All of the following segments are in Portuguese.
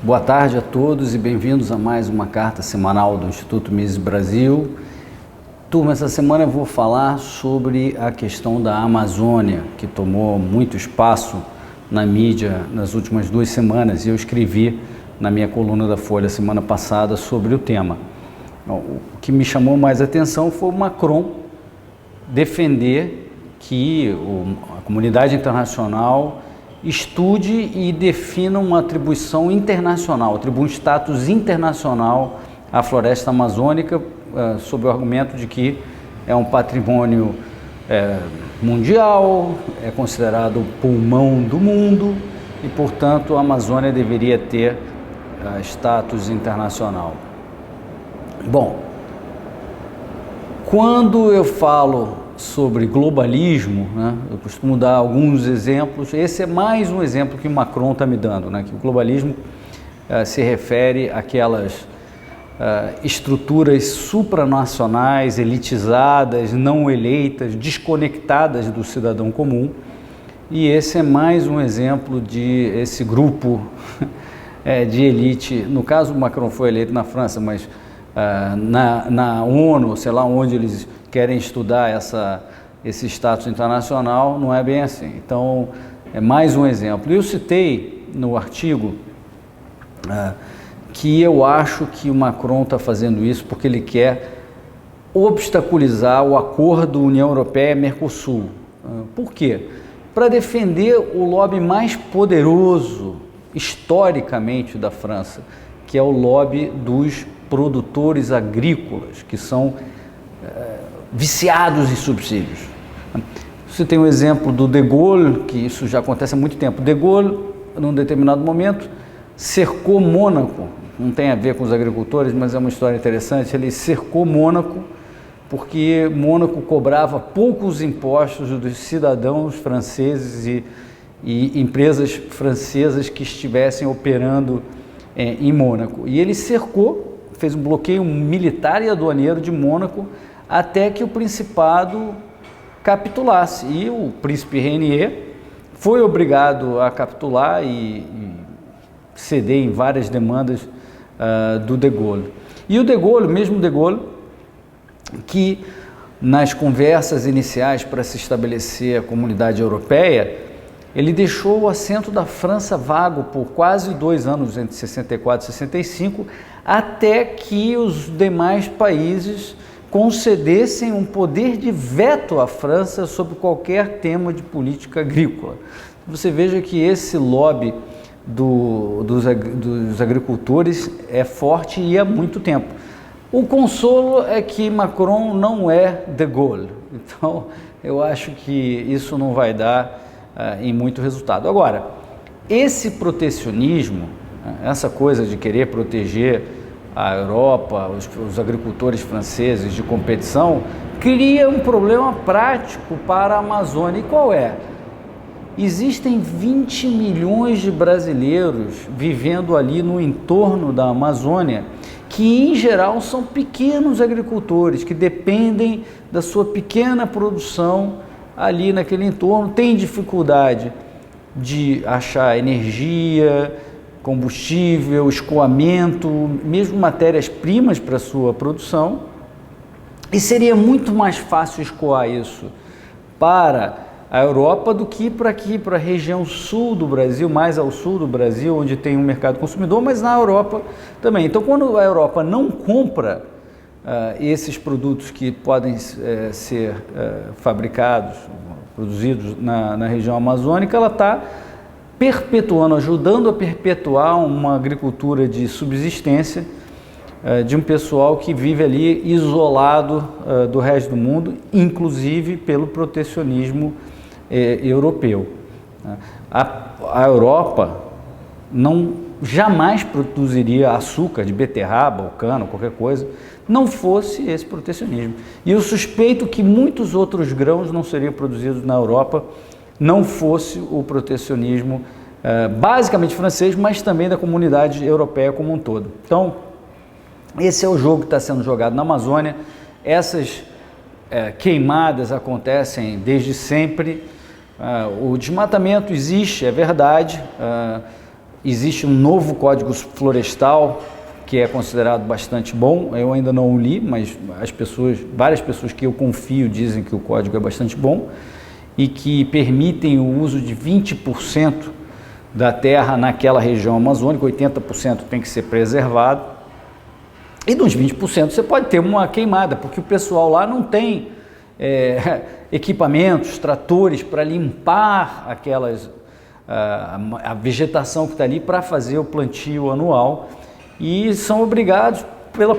Boa tarde a todos e bem-vindos a mais uma carta semanal do Instituto Mises Brasil. Turma, essa semana eu vou falar sobre a questão da Amazônia, que tomou muito espaço na mídia nas últimas 2 semanas, e eu escrevi na minha coluna da Folha semana passada sobre o tema. O que me chamou mais atenção foi o Macron defender que a comunidade internacional estude e defina uma atribuição internacional, atribua um status internacional à floresta amazônica, sob o argumento de que é um patrimônio mundial, é considerado o pulmão do mundo e, portanto, a Amazônia deveria ter status internacional. Bom, quando eu falo sobre globalismo, né, eu costumo dar alguns exemplos. Esse é mais um exemplo que o Macron está me dando, né, que o globalismo se refere àquelas estruturas supranacionais, elitizadas, não eleitas, desconectadas do cidadão comum, e esse é mais um exemplo de esse grupo de elite. No caso, o Macron foi eleito na França, mas na ONU, sei lá onde eles querem estudar esse status internacional, não é bem assim. Então, é mais um exemplo. Eu citei no artigo que eu acho que o Macron está fazendo isso porque ele quer obstaculizar o acordo União Europeia-Mercosul. Por quê? Para defender o lobby mais poderoso, historicamente, da França, que é o lobby dos produtores agrícolas, que são viciados em subsídios. Você tem um exemplo do De Gaulle, que isso já acontece há muito tempo. De Gaulle, num determinado momento, cercou Mônaco, não tem a ver com os agricultores, mas é uma história interessante. Ele cercou Mônaco porque Mônaco cobrava poucos impostos dos cidadãos franceses e empresas francesas que estivessem operando em Mônaco. E ele cercou, fez um bloqueio militar e aduaneiro de Mônaco até que o Principado capitulasse. E o príncipe Rainier foi obrigado a capitular e ceder em várias demandas do De Gaulle. E o De Gaulle, mesmo De Gaulle, que nas conversas iniciais para se estabelecer a comunidade europeia, ele deixou o assento da França vago por quase 2 anos, entre 64 e 65, até que os demais países concedessem um poder de veto à França sobre qualquer tema de política agrícola. Você veja que esse lobby dos agricultores é forte e há muito tempo. O consolo é que Macron não é De Gaulle, então eu acho que isso não vai dar em muito resultado. Agora, esse protecionismo, essa coisa de querer proteger a Europa, os agricultores franceses de competição, cria um problema prático para a Amazônia. E qual é? Existem 20 milhões de brasileiros vivendo ali no entorno da Amazônia, que em geral são pequenos agricultores, que dependem da sua pequena produção ali naquele entorno, têm dificuldade de achar energia, combustível, escoamento, mesmo matérias-primas para a sua produção, e seria muito mais fácil escoar isso para a Europa do que para aqui, para a região sul do Brasil, mais ao sul do Brasil, onde tem um mercado consumidor, mas na Europa também. Então, quando a Europa não compra esses produtos que podem ser fabricados, produzidos na região amazônica, ela está perpetuando, ajudando a perpetuar uma agricultura de subsistência de um pessoal que vive ali isolado do resto do mundo, inclusive pelo protecionismo europeu. A Europa jamais produziria açúcar de beterraba ou cana, qualquer coisa, não fosse esse protecionismo. E eu suspeito que muitos outros grãos não seriam produzidos na Europa não fosse o protecionismo basicamente francês, mas também da comunidade europeia como um todo. Então, esse é o jogo que está sendo jogado na Amazônia. Essas queimadas acontecem desde sempre. O desmatamento existe, é verdade, existe um novo Código Florestal que é considerado bastante bom. Eu ainda não o li, mas várias pessoas que eu confio dizem que o código é bastante bom e que permitem o uso de 20% da terra naquela região amazônica, 80% tem que ser preservado, e nos 20% você pode ter uma queimada, porque o pessoal lá não tem equipamentos, tratores para limpar a vegetação que está ali para fazer o plantio anual, e são obrigados pela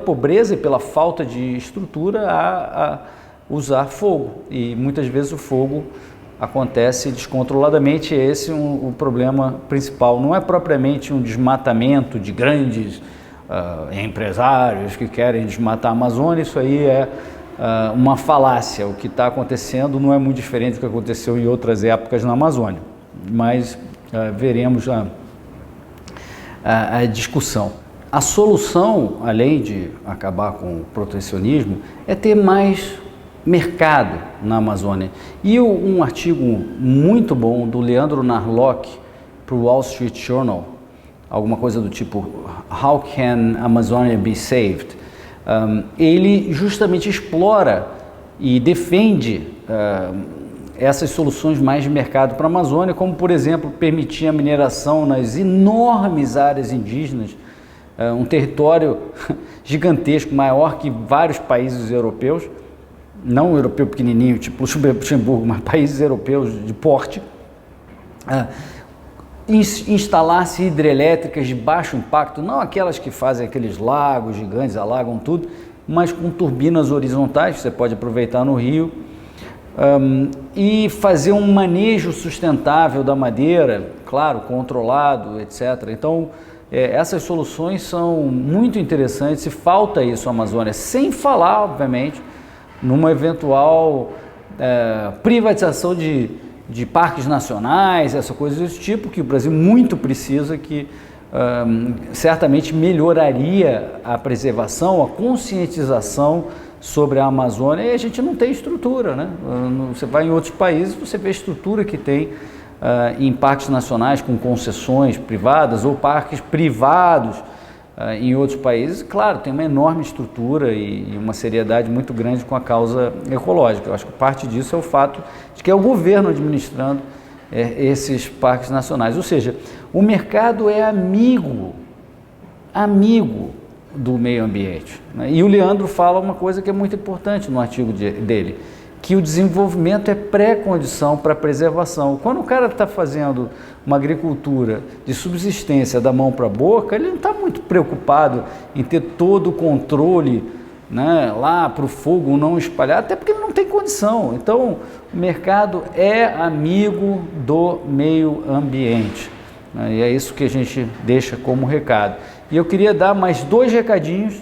pobreza e pela falta de estrutura a usar fogo, e muitas vezes o fogo acontece descontroladamente. Esse é o problema principal. Não é propriamente um desmatamento de grandes empresários que querem desmatar a Amazônia, isso aí é uma falácia. O que está acontecendo não é muito diferente do que aconteceu em outras épocas na Amazônia, mas veremos a discussão. A solução, além de acabar com o protecionismo, é ter mais mercado na Amazônia. E um artigo muito bom do Leandro Narlock para o Wall Street Journal, alguma coisa do tipo How Can Amazonia Be Saved? Ele justamente explora e defende essas soluções mais de mercado para a Amazônia, como por exemplo permitir a mineração nas enormes áreas indígenas, um território gigantesco, maior que vários países europeus, não europeu pequenininho, tipo Luxemburgo, mas países europeus de porte, instalar-se hidrelétricas de baixo impacto, não aquelas que fazem aqueles lagos gigantes, alagam tudo, mas com turbinas horizontais, que você pode aproveitar no rio, e fazer um manejo sustentável da madeira, claro, controlado, etc. Então, essas soluções são muito interessantes e falta isso à Amazônia, sem falar, obviamente, numa eventual privatização de parques nacionais, essa coisa desse tipo, que o Brasil muito precisa, que certamente melhoraria a preservação, a conscientização sobre a Amazônia, e a gente não tem estrutura, né? Você vai em outros países, você vê a estrutura que tem em parques nacionais com concessões privadas ou parques privados em outros países. Claro, tem uma enorme estrutura e uma seriedade muito grande com a causa ecológica. Eu acho que parte disso é o fato de que é o governo administrando esses parques nacionais. Ou seja, o mercado é amigo do meio ambiente, né? E o Leandro fala uma coisa que é muito importante no artigo dele, que o desenvolvimento é pré-condição para a preservação. Quando o cara está fazendo uma agricultura de subsistência da mão para a boca, ele não está muito preocupado em ter todo o controle, né, lá para o fogo não espalhar, até porque ele não tem condição. Então, o mercado é amigo do meio ambiente, né, e é isso que a gente deixa como recado. E eu queria dar mais 2 recadinhos.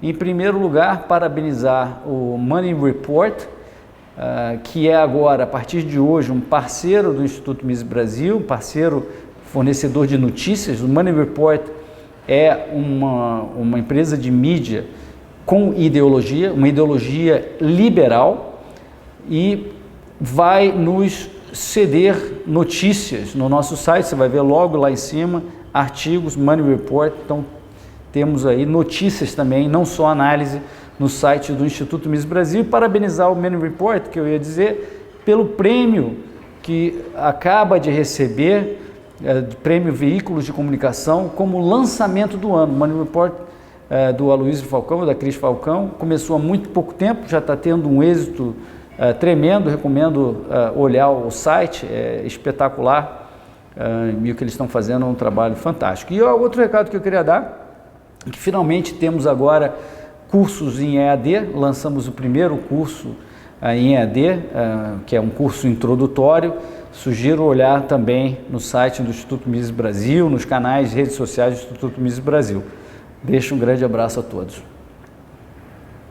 Em primeiro lugar, parabenizar o Money Report, que é agora, a partir de hoje, um parceiro do Instituto Mises Brasil, parceiro fornecedor de notícias. O Money Report é uma empresa de mídia com ideologia, uma ideologia liberal, e vai nos ceder notícias no nosso site. Você vai ver logo lá em cima, artigos, Money Report. Então, temos aí notícias também, não só análise, no site do Instituto Mises Brasil. E parabenizar o Money Report, que eu ia dizer, pelo prêmio que acaba de receber, prêmio Veículos de Comunicação, como lançamento do ano. O Money Report do Aloysio Falcão, da Cris Falcão, começou há muito pouco tempo, já está tendo um êxito tremendo. Recomendo olhar o site, é espetacular, e o que eles estão fazendo é um trabalho fantástico. E outro recado que eu queria dar, que finalmente temos agora cursos em EAD. Lançamos o primeiro curso em EAD, que é um curso introdutório. Sugiro olhar também no site do Instituto Mises Brasil, nos canais de redes sociais do Instituto Mises Brasil. Deixo um grande abraço a todos.